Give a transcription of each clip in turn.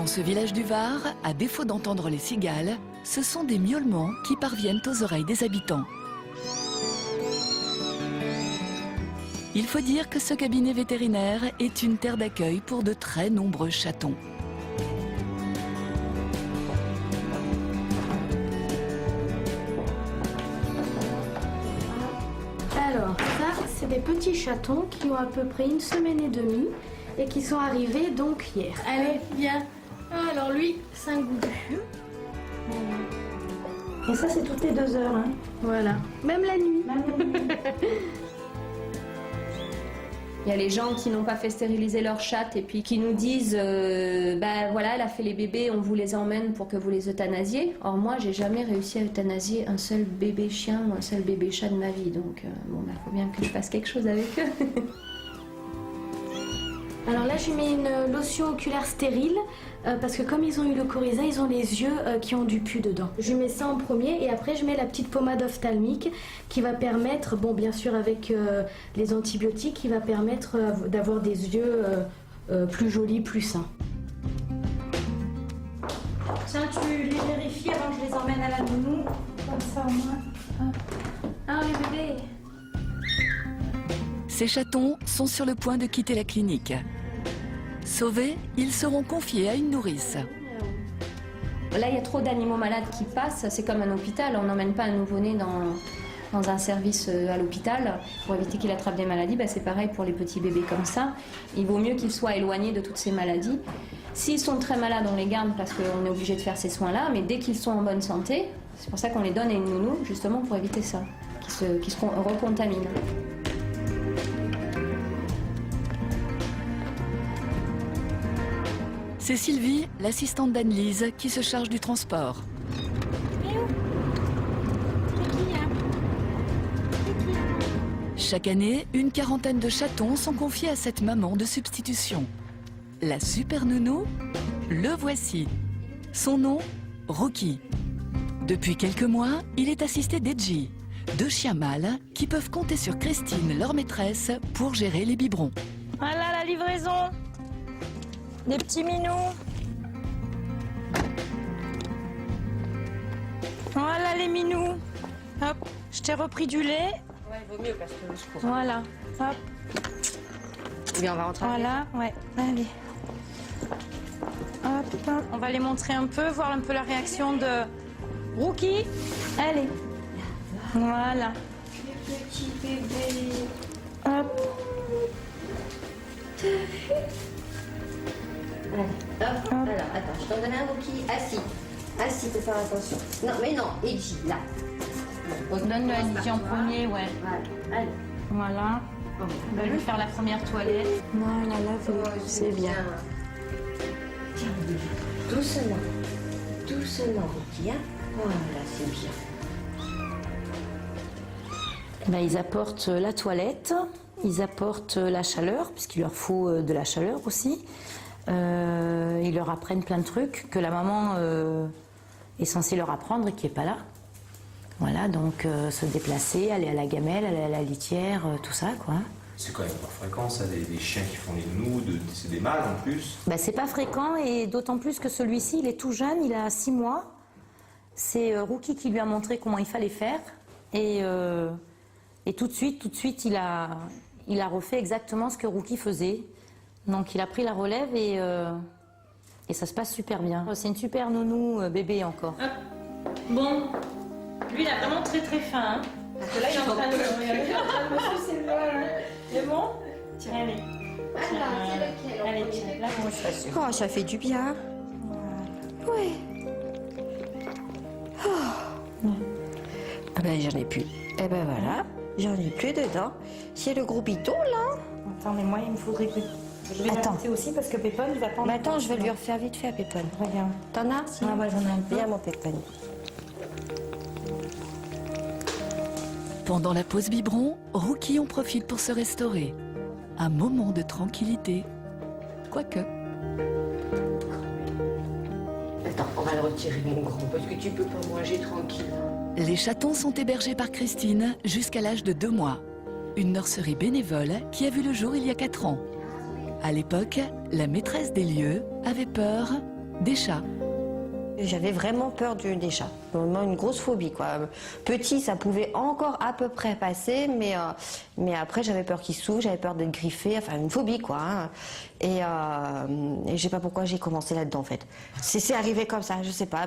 ce village du Var, à défaut d'entendre les cigales, ce sont des miaulements qui parviennent aux oreilles des habitants. Il faut dire que ce cabinet vétérinaire est une terre d'accueil pour de très nombreux chatons. Alors, ça, c'est des petits chatons qui ont à peu près 1 semaine et demie et qui sont arrivés donc hier. Allez, viens. Alors lui, c'est un goût. Et ça, c'est toutes les 2 heures. Hein. Voilà. Même la nuit. Il y a les gens qui n'ont pas fait stériliser leur chatte et puis qui nous disent bah voilà, elle a fait les bébés, on vous les emmène pour que vous les euthanasiez. Or moi, j'ai jamais réussi à euthanasier un seul bébé chien ou un seul bébé chat de ma vie. Donc bon, bah, faut bien que je fasse quelque chose avec eux. Alors là, je mets une lotion oculaire stérile parce que comme ils ont eu le coryza, ils ont les yeux qui ont du pus dedans. Je mets ça en premier et après je mets la petite pommade ophtalmique qui va permettre, bon bien sûr avec les antibiotiques, qui va permettre d'avoir des yeux plus jolis, plus sains. Tiens, tu les vérifies avant que je les emmène à la nounou. Comme ça au moins. Ah oui bébé. Ces chatons sont sur le point de quitter la clinique. Sauvés, ils seront confiés à une nourrice. Là, il y a trop d'animaux malades qui passent. C'est comme un hôpital. On n'emmène pas un nouveau-né dans un service à l'hôpital pour éviter qu'il attrape des maladies. Bah, c'est pareil pour les petits bébés comme ça. Il vaut mieux qu'ils soient éloignés de toutes ces maladies. S'ils sont très malades, on les garde parce qu'on est obligé de faire ces soins-là. Mais dès qu'ils sont en bonne santé, c'est pour ça qu'on les donne à une nounou, justement pour éviter ça, qu'ils se recontaminent. C'est Sylvie, l'assistante d'Anne-Lise, qui se charge du transport. Chaque année, une quarantaine de chatons sont confiés à cette maman de substitution. La super nounou, le voici. Son nom, Rookie. Depuis quelques mois, il est assisté d'Edgy, 2 chiens mâles qui peuvent compter sur Christine, leur maîtresse, pour gérer les biberons. Voilà la livraison. Des petits minous. Voilà les minous. Hop, je t'ai repris du lait. Ouais, il vaut mieux parce que je cours. Voilà, hop. Eh bien, on va rentrer. Voilà, ouais, allez. Hop, hop. On va les montrer un peu, voir un peu la réaction de Rookie. Allez. Voilà. Le petit bébé. Hop. Allez, hop. Alors, attends, je t'en donne un Rookie. Assis. Assis, faut faire attention. Non, mais non, Edgy, là. Donne-le à Edgy en premier, ouais. Voilà, allez. Voilà. On va lui faire la première toilette. Voilà, c'est bien. Tiens, doucement. Doucement, Rookie, hein. Voilà, c'est bien. Ben, ils apportent la toilette, ils apportent la chaleur, puisqu'il leur faut de la chaleur aussi. Ils leur apprennent plein de trucs que la maman est censée leur apprendre et qui n'est pas là. Voilà, donc se déplacer, aller à la gamelle, aller à la litière, tout ça, quoi. C'est quand même pas fréquent, ça, des chiens qui font les nounous, c'est des mâles en plus. Ben, c'est pas fréquent et d'autant plus que celui-ci, il est tout jeune, il a 6 mois. C'est Rookie qui lui a montré comment il fallait faire et tout de suite, il a refait exactement ce que Rookie faisait. Donc il a pris la relève et ça se passe super bien. C'est une super nounou bébé encore. Hop. Bon, lui il a vraiment très très faim. Hein. Parce que là il est en train de me sucer le doigt. C'est bon? Tiens, allez. Allez, tiens, là moi je suis sûre. Oh, ça fait du bien. Oui. Oh. Ah ben j'en ai plus. Eh ben voilà, j'en ai plus dedans. C'est le gros bidon là. Attends, mais moi il me faudrait que... Je vais l'ajouter aussi parce que Pépone il va pas en... Mais attends, je vais lui refaire vite fait à Pépone. Regarde. T'en as? Si. Ah ouais, j'en ai un peu. Viens mon Pépone. Pendant la pause biberon, Rookie en profite pour se restaurer. Un moment de tranquillité. Quoique. Attends, on va le retirer, mon grand, parce que tu peux pas manger tranquille. Les chatons sont hébergés par Christine jusqu'à l'âge de 2 mois. Une nurserie bénévole qui a vu le jour il y a 4 ans. À l'époque, la maîtresse des lieux avait peur de des chats. J'avais vraiment peur des chats, vraiment une grosse phobie, quoi. Petit, ça pouvait encore à peu près passer, mais après j'avais peur qu'ils s'ouvrent, j'avais peur d'être griffée, enfin une phobie, quoi. Hein. Et je sais pas pourquoi j'ai commencé là-dedans, en fait. C'est arrivé comme ça, je sais pas.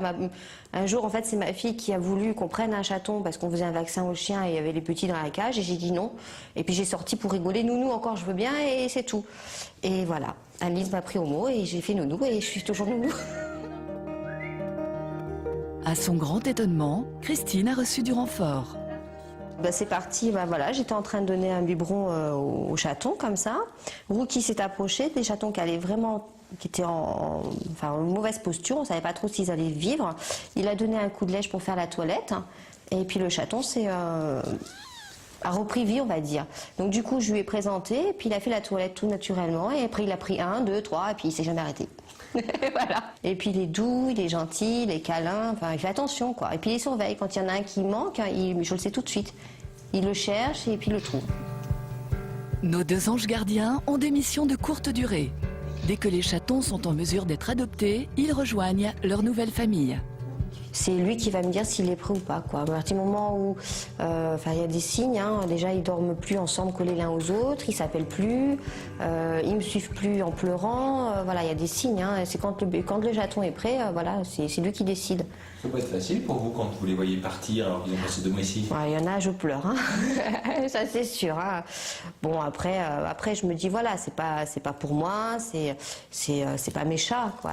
Un jour, en fait, c'est ma fille qui a voulu qu'on prenne un chaton parce qu'on faisait un vaccin aux chiens et il y avait les petits dans la cage, et j'ai dit non. Et puis j'ai sorti pour rigoler, nounou encore, je veux bien, et c'est tout. Et voilà, Alice m'a pris au mot et j'ai fait nounou et je suis toujours nounou. À son grand étonnement, Christine a reçu du renfort. C'est parti, voilà, j'étais en train de donner un biberon au chaton comme ça. Rookie s'est approché, des chatons qui étaient en mauvaise posture, on ne savait pas trop s'ils allaient vivre. Il a donné un coup de lèche pour faire la toilette et puis le chaton a repris vie, on va dire. Donc du coup, je lui ai présenté et puis il a fait la toilette tout naturellement et après il a pris 1, 2, 3 et puis il s'est jamais arrêté. Voilà. Et puis il est doux, il est gentil, il est câlin, enfin il fait attention, quoi. Et puis il surveille, quand il y en a un qui manque, je le sais tout de suite. Il le cherche et puis il le trouve. Nos 2 anges gardiens ont des missions de courte durée. Dès que les chatons sont en mesure d'être adoptés, ils rejoignent leur nouvelle famille. C'est lui qui va me dire s'il est prêt ou pas, quoi. À partir du moment où il y a des signes, hein. Déjà ils dorment plus ensemble collés l'un aux autres, ils s'appellent plus, ils me suivent plus en pleurant, voilà, il y a des signes, hein. C'est quand le chaton est prêt, voilà, c'est lui qui décide. Ça peut être facile pour vous quand vous les voyez partir alors qu'ils ont passé 2 mois ici. Il y en a, je pleure, hein. Ça c'est sûr. Hein. Bon après je me dis voilà, c'est pas pour moi, c'est pas mes chats, quoi.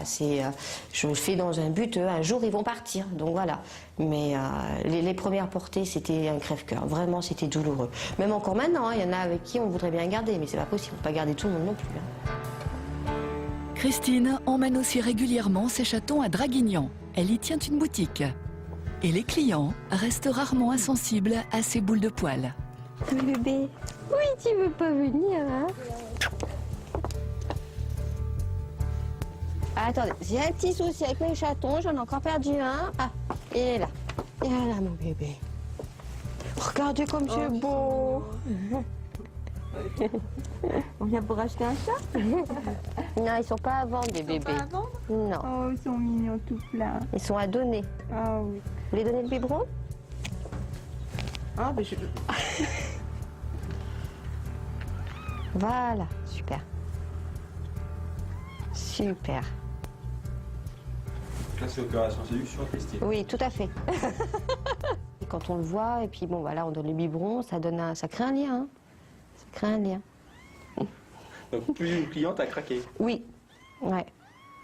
Je le fais dans un but, un jour ils vont partir, donc voilà. Mais les premières portées c'était un crève-cœur, vraiment c'était douloureux. Même encore maintenant, il y en a avec qui on voudrait bien garder, mais c'est pas possible, on peut pas garder tout le monde non plus. Hein. Christine emmène aussi régulièrement ses chatons à Draguignan. Elle y tient une boutique. Et les clients restent rarement insensibles à ces boules de poils. Bébé, oui, tu veux pas venir, hein? Attendez, j'ai un petit souci avec mes chatons, j'en ai encore perdu un. Ah, il est là. Il est là, mon bébé. Regardez comme c'est beau. On vient pour acheter un chat? Non, ils sont pas à vendre, les bébés. Pas à vendre? Non. Oh, ils sont mignons tout plein. Ils sont à donner. Ah oui. Vous voulez donner le biberon? Ah, ben je... Voilà, super. Super. Là, c'est opération séduction, Christine. Oui, tout à fait. Et quand on le voit, et puis bon, voilà, on donne le biberon, ça crée un lien. Hein. Ça crée un lien. Donc, plus une cliente a craqué. Oui, ouais.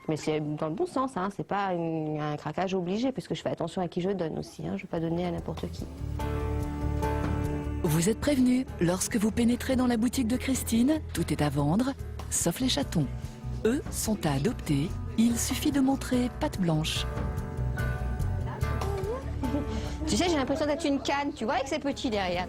Mais c'est dans le bon sens, hein. C'est pas un craquage obligé, parce que je fais attention à qui je donne aussi. Hein. Je ne vais pas donner à n'importe qui. Vous êtes prévenus, lorsque vous pénétrez dans la boutique de Christine, tout est à vendre, sauf les chatons. Eux sont à adopter, il suffit de montrer patte blanche. Tu sais, j'ai l'impression d'être une canne, tu vois, avec ces petits derrière.